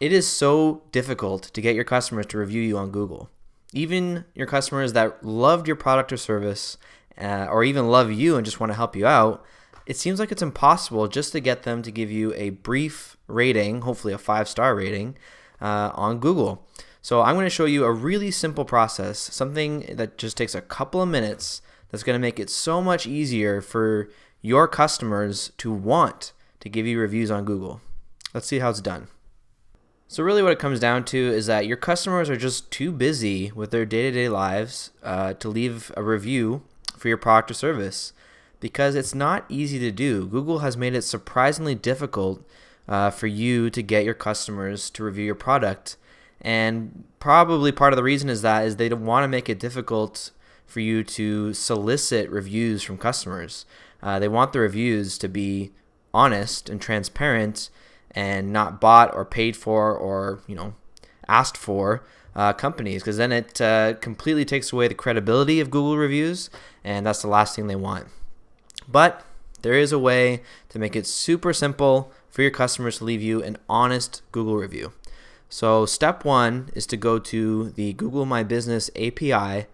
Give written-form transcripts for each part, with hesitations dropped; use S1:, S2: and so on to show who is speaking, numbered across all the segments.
S1: It is so difficult to get your customers to review you on Google. Even your customers that loved your product or service, or even love you and just want to help you out, it seems like it's impossible just to get them to give you a brief rating, hopefully a 5-star rating, on Google. So I'm going to show you a really simple process, something that just takes a couple of minutes that's going to make it so much easier for your customers to want to give you reviews on Google. Let's see how it's done. So really what it comes down to is that your customers are just too busy with their day-to-day lives to leave a review for your product or service, because it's not easy to do. Google has made it surprisingly difficult for you to get your customers to review your product. And probably part of the reason is they don't want to make it difficult for you to solicit reviews from customers. They want the reviews to be honest and transparent and not bought or paid for or asked for companies, because then it completely takes away the credibility of Google reviews, and that's the last thing they want. But there is a way to make it super simple for your customers to leave you an honest Google review. So step one is to go to the Google My Business API.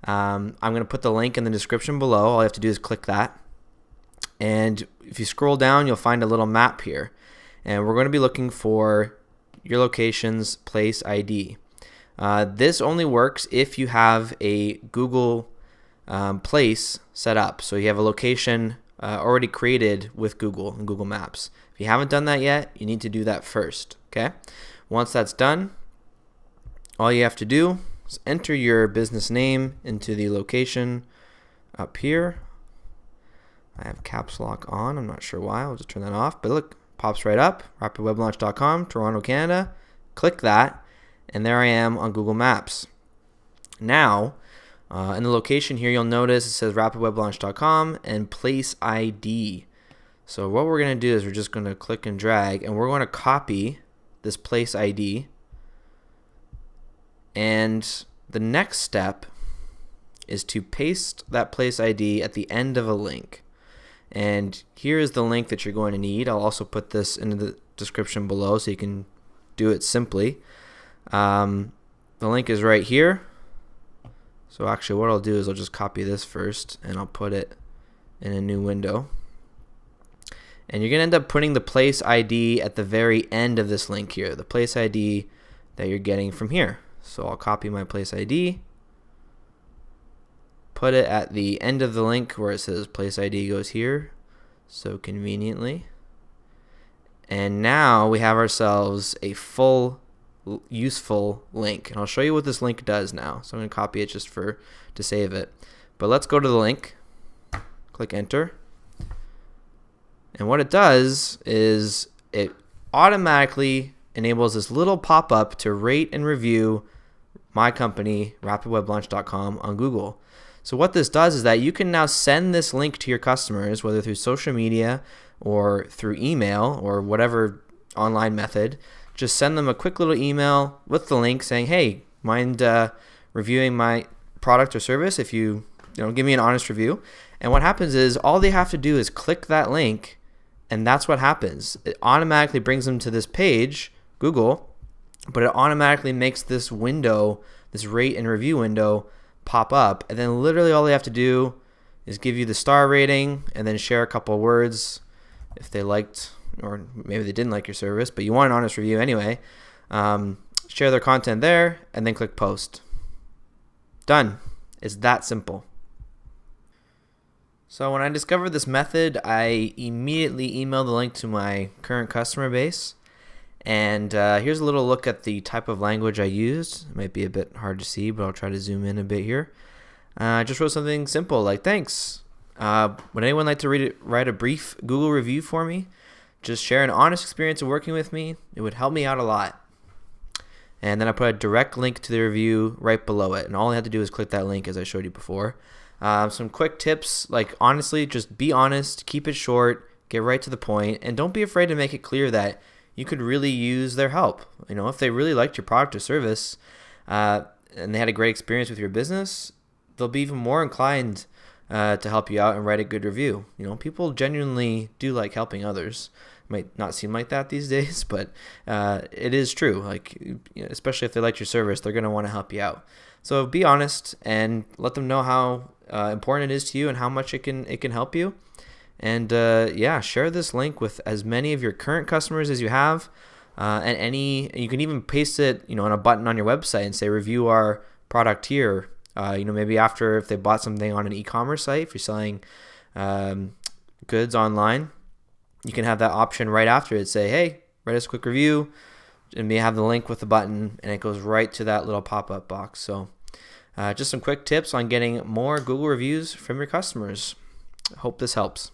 S1: I'm going to put the link in the description below. All you have to do is click that. And if you scroll down, you'll find a little map here. And we're going to be looking for your location's place ID. This only works if you have a Google place set up. So you have a location already created with Google and Google Maps. If you haven't done that yet, you need to do that first. Okay. Once that's done, all you have to do is enter your business name into the location up here. I have caps lock on. I'm not sure why. I'll just turn that off. But look, pops right up. RapidWebLaunch.com, Toronto, Canada. Click that, and there I am on Google Maps. Now, in the location here, you'll notice it says RapidWebLaunch.com and Place ID. So what we're going to do is we're just going to click and drag, and we're going to copy this Place ID. And the next step is to paste that Place ID at the end of a link. And here is the link that you're going to need. I'll also put this in the description below so you can do it simply. The link is right here. So actually what I'll do is I'll just copy this first and I'll put it in a new window. And you're going to end up putting the Place ID at the very end of this link here, the Place ID that you're getting from here. So I'll copy my Place ID, put it at the end of the link where it says Place ID goes here, so conveniently. And now we have ourselves a full useful link. And I'll show you what this link does now. So I'm going to copy it just to save it. But let's go to the link, click enter. And what it does is it automatically enables this little pop-up to rate and review my company, RapidWebLaunch.com, on Google. So what this does is that you can now send this link to your customers, whether through social media or through email or whatever online method. Just send them a quick little email with the link saying, hey, mind reviewing my product or service if you give me an honest review. And what happens is all they have to do is click that link, and that's what happens. It automatically brings them to this page, Google, but it automatically makes this window, this rate and review window, pop up. And then literally all they have to do is give you the star rating and then share a couple words if they liked, or maybe they didn't like your service, but you want an honest review anyway. Share their content there and then click post. Done. It's that simple. So when I discovered this method, I immediately emailed the link to my current customer base. And here's a little look at the type of language I used. It might be a bit hard to see, but I'll try to zoom in a bit here. I just wrote something simple like, thanks. Would anyone like to write a brief Google review for me? Just share an honest experience of working with me. It would help me out a lot. And then I put a direct link to the review right below it. And all I had to do is click that link as I showed you before. Some quick tips, like honestly, just be honest, keep it short, get right to the point, and don't be afraid to make it clear that you could really use their help. If they really liked your product or service and they had a great experience with your business, they'll be even more inclined to help you out and write a good review. People genuinely do like helping others. Might not seem like that these days, but it is true. Like, especially if they like your service, they're going to want to help you out. So be honest and let them know how important it is to you and how much it can help you. And share this link with as many of your current customers as you have. And you can even paste it, on a button on your website and say review our product here. Maybe after, if they bought something on an e-commerce site, if you're selling goods online, you can have that option right after it. Say, hey, write us a quick review, and may have the link with the button, and it goes right to that little pop-up box. So just some quick tips on getting more Google reviews from your customers. Hope this helps.